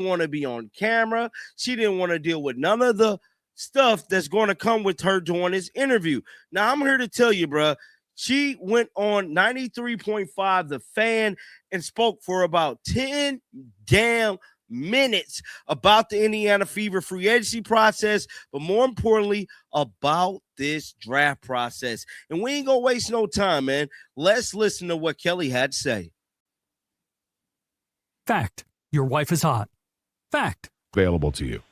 Want to be on camera. She didn't want to deal with none of the stuff that's going to come with her doing this interview. Now, I'm here to tell you, bro, she went on 93.5 The Fan and spoke for about 10 damn minutes about the Indiana Fever free agency process, but more importantly, about this draft process. And we ain't going to waste no time, man. Let's listen to what Kelly had to say. Fact. Your wife is hot. Fact. Available to you.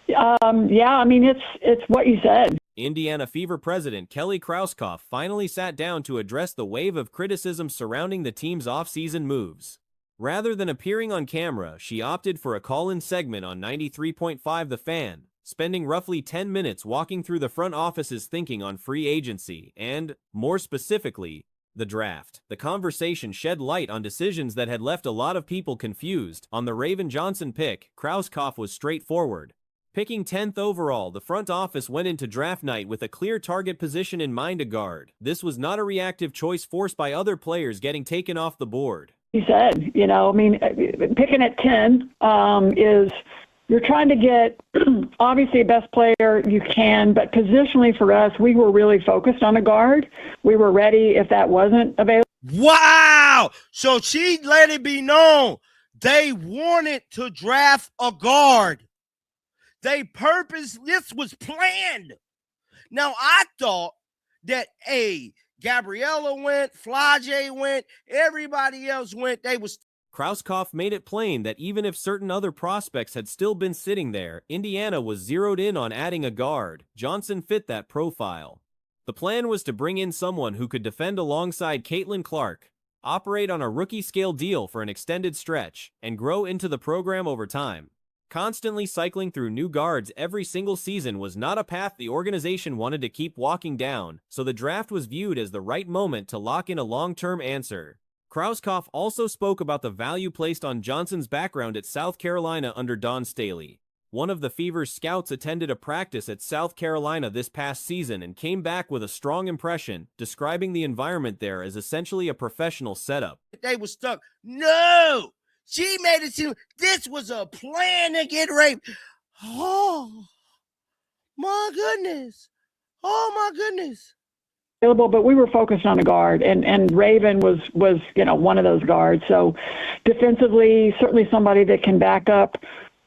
Yeah, I mean, it's what you said. Indiana Fever president Kelly Krauskopf finally sat down to address the wave of criticism surrounding the team's offseason moves. Rather than appearing on camera, she opted for a call-in segment on 93.5 The Fan, spending roughly 10 minutes walking through the front office's thinking on free agency and, more specifically, the draft. The conversation shed light on decisions that had left a lot of people confused. On the Raven Johnson pick, Krauskopf was straightforward. Picking 10th overall, the front office went into draft night with a clear target position in mind: a guard. This was not a reactive choice forced by other players getting taken off the board. He said, I mean, picking at 10 is you're trying to get, obviously, best player you can, but positionally for us, we were really focused on a guard. We were ready if that wasn't available. Wow! So she let it be known they wanted to draft a guard. This was planned. Now, I thought that, Gabriella went, Flage went, everybody else went. Krauskopf made it plain that even if certain other prospects had still been sitting there, Indiana was zeroed in on adding a guard. Johnson fit that profile. The plan was to bring in someone who could defend alongside Caitlin Clark, operate on a rookie-scale deal for an extended stretch, and grow into the program over time. Constantly cycling through new guards every single season was not a path the organization wanted to keep walking down, so the draft was viewed as the right moment to lock in a long-term answer. Krauskopf also spoke about the value placed on Johnson's background at South Carolina under Don Staley. One of the Fever's scouts attended a practice at South Carolina this past season and came back with a strong impression, describing the environment there as essentially a professional setup. They were stuck. No! She made it seem this was a plan to get raped. Oh, my goodness. Oh, my goodness. But we were focused on a guard, and Raven was one of those guards. So defensively, certainly somebody that can back up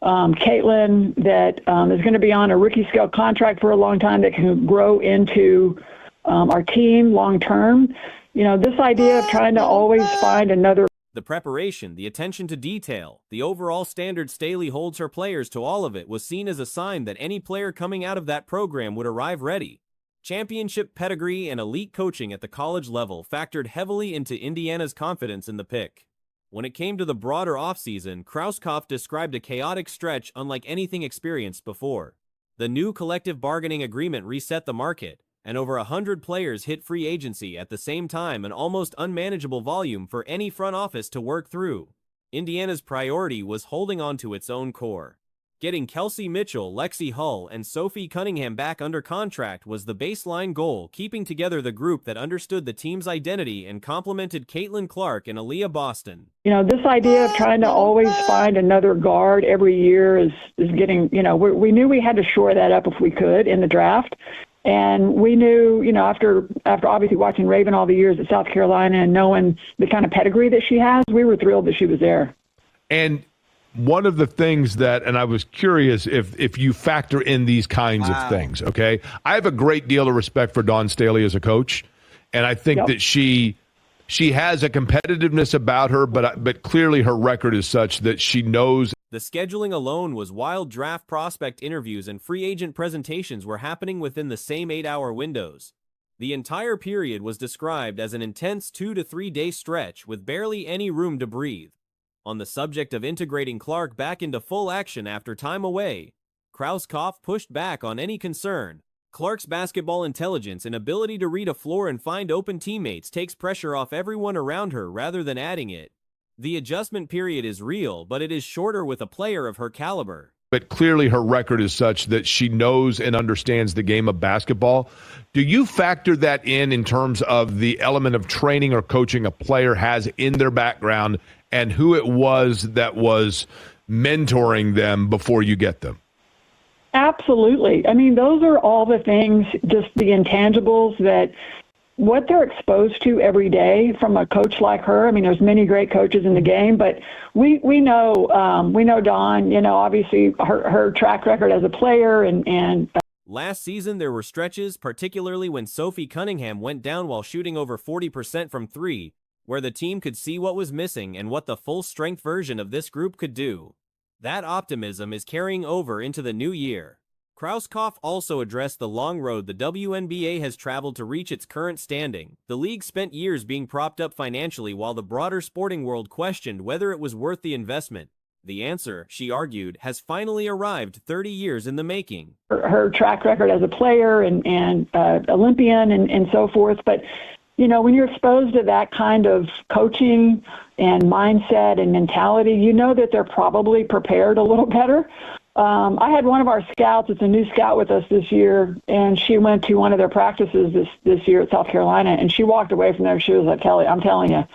Caitlin, that is going to be on a rookie scale contract for a long time, that can grow into our team long term. This idea of trying to always find another. The preparation, the attention to detail, the overall standard Staley holds her players to, all of it was seen as a sign that any player coming out of that program would arrive ready. Championship pedigree and elite coaching at the college level factored heavily into Indiana's confidence in the pick. When it came to the broader offseason, Krauskopf described a chaotic stretch unlike anything experienced before. The new collective bargaining agreement reset the market, and over 100 players hit free agency at the same time, an almost unmanageable volume for any front office to work through. Indiana's priority was holding on to its own core. Getting Kelsey Mitchell, Lexi Hull, and Sophie Cunningham back under contract was the baseline goal, keeping together the group that understood the team's identity and complemented Caitlin Clark and Aaliyah Boston. This idea of trying to always find another guard every year is getting, we knew we had to shore that up if we could in the draft. And we knew, after obviously watching Raven all the years at South Carolina and knowing the kind of pedigree that she has, we were thrilled that she was there. And one of the things that, and I was curious if you factor in these kinds of things, okay? I have a great deal of respect for Dawn Staley as a coach, and I think that she has a competitiveness about her, but clearly her record is such that she knows. The scheduling alone was wild. Draft prospect interviews and free agent presentations were happening within the same 8-hour windows. The entire period was described as an intense 2 to 3 day stretch with barely any room to breathe. On the subject of integrating Clark back into full action after time away, Krauskopf pushed back on any concern. Clark's basketball intelligence and ability to read a floor and find open teammates takes pressure off everyone around her rather than adding it. The adjustment period is real, but it is shorter with a player of her caliber. But clearly her record is such that she knows and understands the game of basketball. Do you factor that in terms of the element of training or coaching a player has in their background and who it was that was mentoring them before you get them. Absolutely. I mean, those are all the things, just the intangibles that what they're exposed to every day from a coach like her. I mean, there's many great coaches in the game, but we know Dawn, obviously her track record as a player and Last season, there were stretches, particularly when Sophie Cunningham went down while shooting over 40% from three, where the team could see what was missing and what the full-strength version of this group could do. That optimism is carrying over into the new year. Krauskopf also addressed the long road the WNBA has traveled to reach its current standing. The league spent years being propped up financially while the broader sporting world questioned whether it was worth the investment. The answer, she argued, has finally arrived 30 years in the making. Her track record as a player and Olympian and so forth, but when you're exposed to that kind of coaching and mindset and mentality, you know that they're probably prepared a little better. I had one of our scouts, it's a new scout with us this year, and she went to one of their practices this year at South Carolina, and she walked away from there. She was like, Kelly, I'm telling you,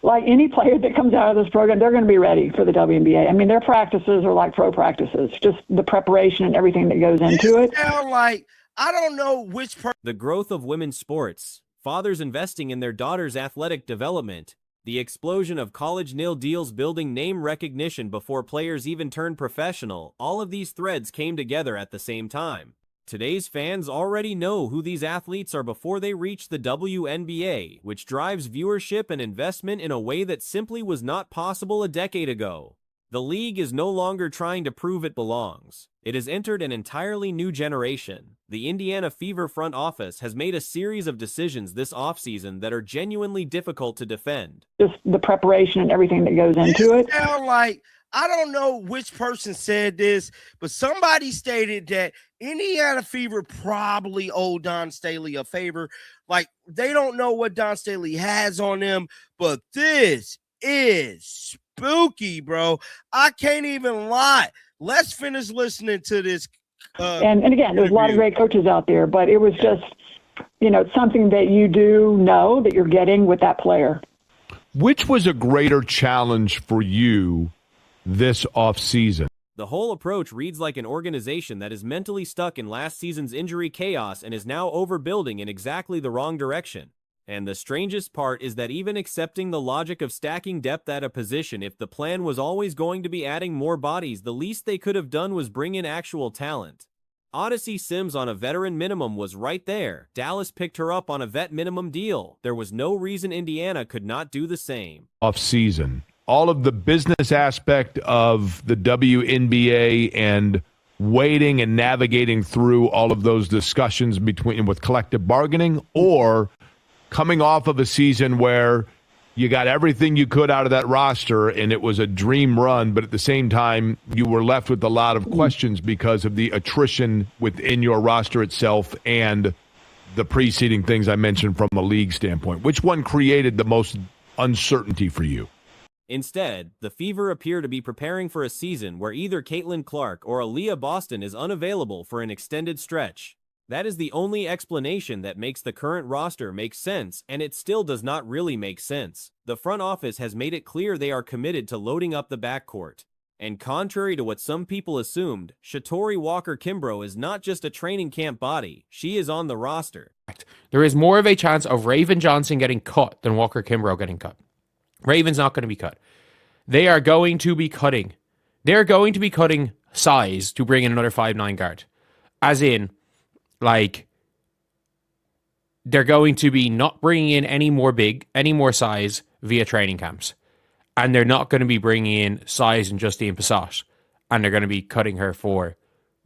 like any player that comes out of this program, they're going to be ready for the WNBA. I mean, their practices are like pro practices, just the preparation and everything that goes into it. Like, I don't know which The growth of women's sports, fathers investing in their daughters' athletic development, the explosion of college nil deals building name recognition before players even turn professional, all of these threads came together at the same time. Today's fans already know who these athletes are before they reach the WNBA, which drives viewership and investment in a way that simply was not possible a decade ago. The league is no longer trying to prove it belongs. It has entered an entirely new generation. The Indiana Fever front office has made a series of decisions this offseason that are genuinely difficult to defend. Just the preparation and everything that goes into it. Like, I don't know which person said this, but somebody stated that Indiana Fever probably owed Don Staley a favor. Like, they don't know what Don Staley has on them, but this is spooky, bro. I can't even lie. Let's finish listening to this. And again, there's a lot of great coaches out there, but it was just, something that you do know that you're getting with that player. Which was a greater challenge for you this offseason? The whole approach reads like an organization that is mentally stuck in last season's injury chaos and is now overbuilding in exactly the wrong direction. And the strangest part is that even accepting the logic of stacking depth at a position, if the plan was always going to be adding more bodies, the least they could have done was bring in actual talent. Odyssey Sims on a veteran minimum was right there. Dallas picked her up on a vet minimum deal. There was no reason Indiana could not do the same. Off-season, all of the business aspect of the WNBA and waiting and navigating through all of those discussions with collective bargaining, or coming off of a season where you got everything you could out of that roster and it was a dream run, but at the same time, you were left with a lot of questions because of the attrition within your roster itself and the preceding things I mentioned from a league standpoint. Which one created the most uncertainty for you? Instead, the Fever appear to be preparing for a season where either Caitlin Clark or Aaliyah Boston is unavailable for an extended stretch. That is the only explanation that makes the current roster make sense, and it still does not really make sense. The front office has made it clear they are committed to loading up the backcourt. And contrary to what some people assumed, Shatori Walker-Kimbrough is not just a training camp body, she is on the roster. There is more of a chance of Raven Johnson getting cut than Walker-Kimbrough getting cut. Raven's not going to be cut. They are going to be cutting. They're going to be cutting size to bring in another 5'9" guard. As in, like, they're going to be not bringing in any more size via training camps. And they're not going to be bringing in size in Justine Passat. And they're going to be cutting her for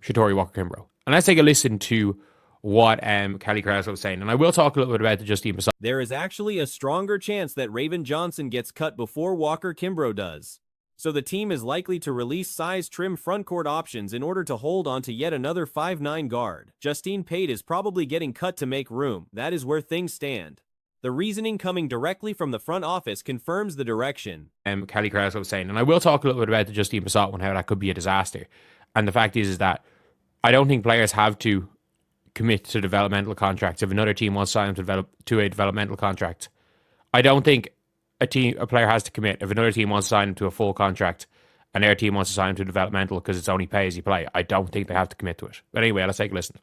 Shatori Walker-Kimbrough. And let's take a listen to what Kelly Krauskopf was saying. And I will talk a little bit about the Justine Passat. There is actually a stronger chance that Raven Johnson gets cut before Walker-Kimbrough does. So the team is likely to release size-trim frontcourt options in order to hold on to yet another 5'9" guard. Justine Pate is probably getting cut to make room. That is where things stand. The reasoning coming directly from the front office confirms the direction. Kelly Krauskopf was saying, and I will talk a little bit about the Justine Passat one, how that could be a disaster. And the fact is that I don't think players have to commit to developmental contracts. If another team wants to sign them to a developmental contract, I don't think a player has to commit. If another team wants to sign him to a full contract and their team wants to sign him to developmental because it's only pay as you play, I don't think they have to commit to it. But anyway, let's take a listen.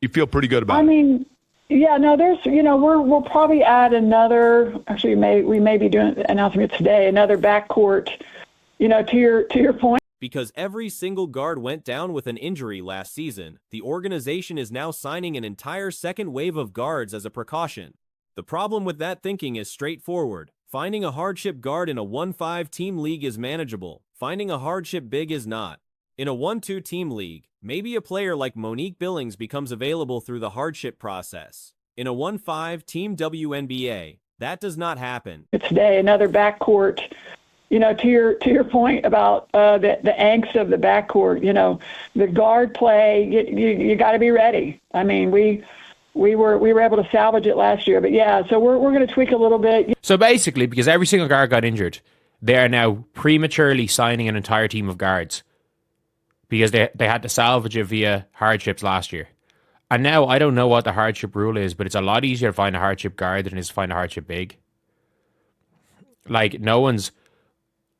You feel pretty good about it? I mean, yeah, no, there's, we'll probably add another, actually we may be announcing it today, another backcourt, to your point. Because every single guard went down with an injury last season, the organization is now signing an entire second wave of guards as a precaution. The problem with that thinking is straightforward. Finding a hardship guard in a 1-5 team league is manageable. Finding a hardship big is not. In a 1-2 team league, maybe a player like Monique Billings becomes available through the hardship process. In a 1-5 team WNBA, that does not happen. Today, another backcourt, to your point about the angst of the backcourt, the guard play, you got to be ready. I mean, we were able to salvage it last year, but yeah, so we're going to tweak a little bit. So basically, because every single guard got injured, they are now prematurely signing an entire team of guards because they had to salvage it via hardships last year. And now I don't know what the hardship rule is, but it's a lot easier to find a hardship guard than it is to find a hardship big. Like, no one's...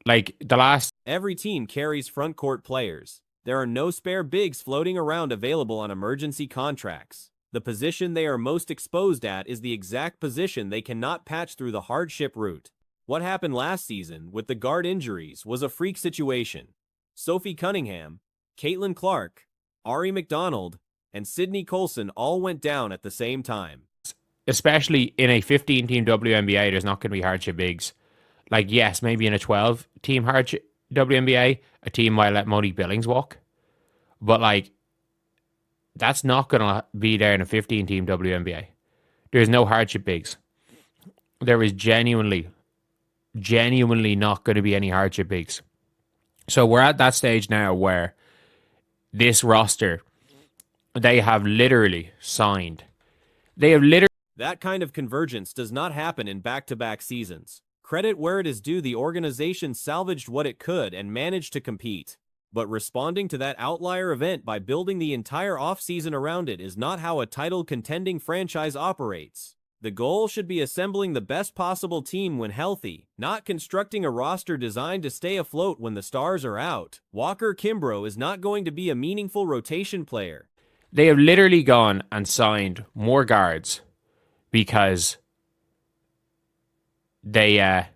Like, the last... Every team carries front court players. There are no spare bigs floating around available on emergency contracts. The position they are most exposed at is the exact position they cannot patch through the hardship route. What happened last season with the guard injuries was a freak situation. Sophie Cunningham, Caitlin Clark, Ari McDonald, and Sydney Colson all went down at the same time. Especially in a 15-team WNBA, there's not going to be hardship bigs. Like, yes, maybe in a 12-team hardship WNBA, a team might let Monique Billings walk. But, like, that's not going to be there in a 15-team WNBA. There's no hardship bigs. There is genuinely not going to be any hardship bigs. So we're at that stage now where this roster, they have literally signed. That kind of convergence does not happen in back-to-back seasons. Credit where it is due, the organization salvaged what it could and managed to compete. But responding to that outlier event by building the entire offseason around it is not how a title-contending franchise operates. The goal should be assembling the best possible team when healthy, not constructing a roster designed to stay afloat when the stars are out. Walker Kimbrough is not going to be a meaningful rotation player. They have literally gone and signed more guards because they're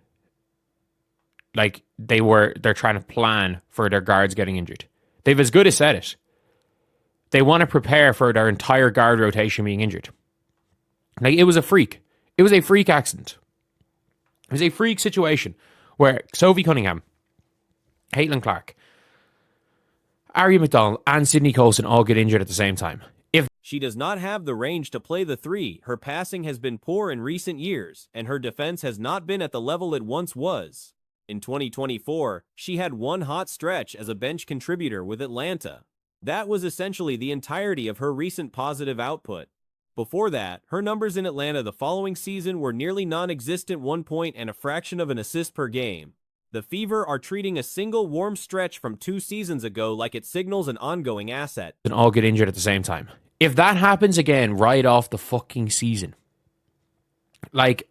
trying to plan for their guards getting injured. They've as good as said it. They want to prepare for their entire guard rotation being injured. Like, it was a freak. It was a freak accident. It was a freak situation where Sophie Cunningham, Caitlin Clark, Ari McDonald, and Sydney Colson all get injured at the same time. She does not have the range to play the three. Her passing has been poor in recent years, and her defense has not been at the level it once was. In 2024, she had one hot stretch as a bench contributor with Atlanta. That was essentially the entirety of her recent positive output. Before that, her numbers in Atlanta the following season were nearly non-existent, 1 point and a fraction of an assist per game. The Fever are treating a single warm stretch from 2 seasons ago like it signals an ongoing asset. And all get injured at the same time. If that happens again right off the fucking season, like,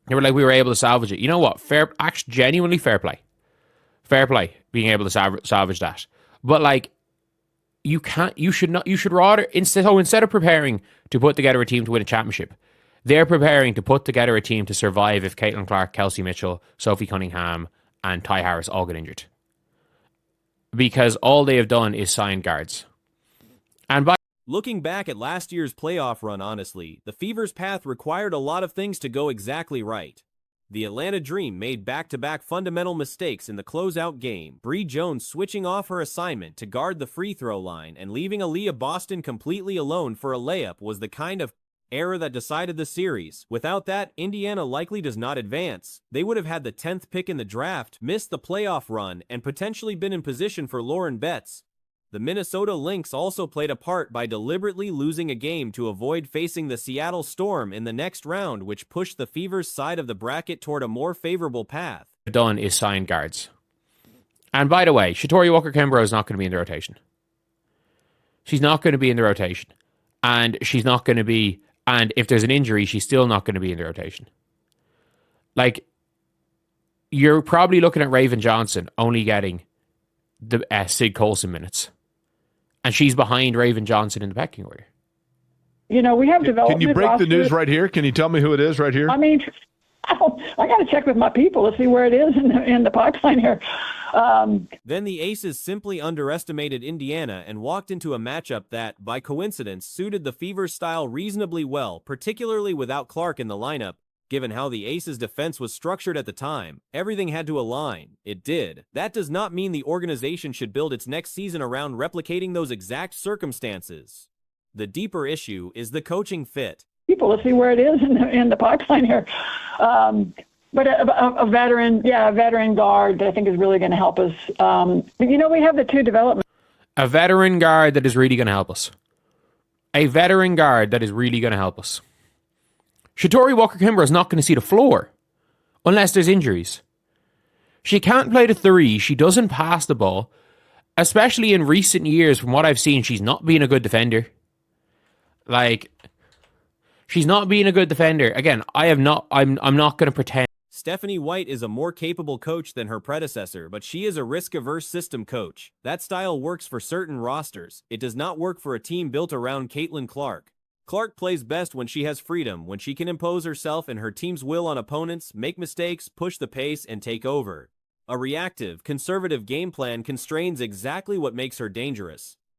they were like, we were able to salvage it. You know what? Genuinely fair play. Fair play being able to salvage that. But, like, you should rather, instead of preparing to put together a team to win a championship, they're preparing to put together a team to survive if Caitlin Clark, Kelsey Mitchell, Sophie Cunningham, and Ty Harris all get injured. Because all they have done is sign guards. And looking back at last year's playoff run, honestly, the Fever's path required a lot of things to go exactly right. The Atlanta Dream made back-to-back fundamental mistakes in the closeout game, Bree Jones switching off her assignment to guard the free throw line and leaving Aaliyah Boston completely alone for a layup was the kind of error that decided the series. Without that, Indiana likely does not advance. They would have had the 10th pick in the draft, missed the playoff run, and potentially been in position for Lauren Betts. The Minnesota Lynx also played a part by deliberately losing a game to avoid facing the Seattle Storm in the next round, which pushed the Fever's side of the bracket toward a more favorable path. Done is sign guards. And by the way, Shatori Walker-Kimbrough is not going to be in the rotation. She's not going to be in the rotation. And she's not going to be, and if there's an injury, she's still not going to be in the rotation. Like, you're probably looking at Raven Johnson only getting the Sid Colson minutes. And she's behind Raven Johnson in the pecking order. You know, we have development. Can you break the rosters. news right here? Can you tell me who it is right here? I mean, I got to check with my people to see where it is in the pipeline here. Then the Aces simply underestimated Indiana and walked into a matchup that, by coincidence, suited the Fever's style reasonably well, particularly without Clark in the lineup. Given how the Aces' defense was structured at the time, everything had to align. It did. That does not mean the organization should build its next season around replicating those exact circumstances. The deeper issue is the coaching fit. People to see where it is in the pipeline here. But a veteran guard that I think is really going to help us. You know, we have the two development. A veteran guard that is really going to help us. A veteran guard that is really going to help us. Shatori Walker-Kimbrough is not going to see the floor unless there's injuries. She can't play the three. She doesn't pass the ball. Especially in recent years, from what I've seen, she's not being a good defender. She's not being a good defender. Again, I'm not going to pretend. Stephanie White is a more capable coach than her predecessor, but she is a risk-averse system coach. That style works for certain rosters. It does not work for a team built around Caitlin Clark. Clark plays best when she has freedom, when she can impose herself and her team's will on opponents, make mistakes, push the pace, and take over. A reactive, conservative game plan constrains exactly what makes her dangerous.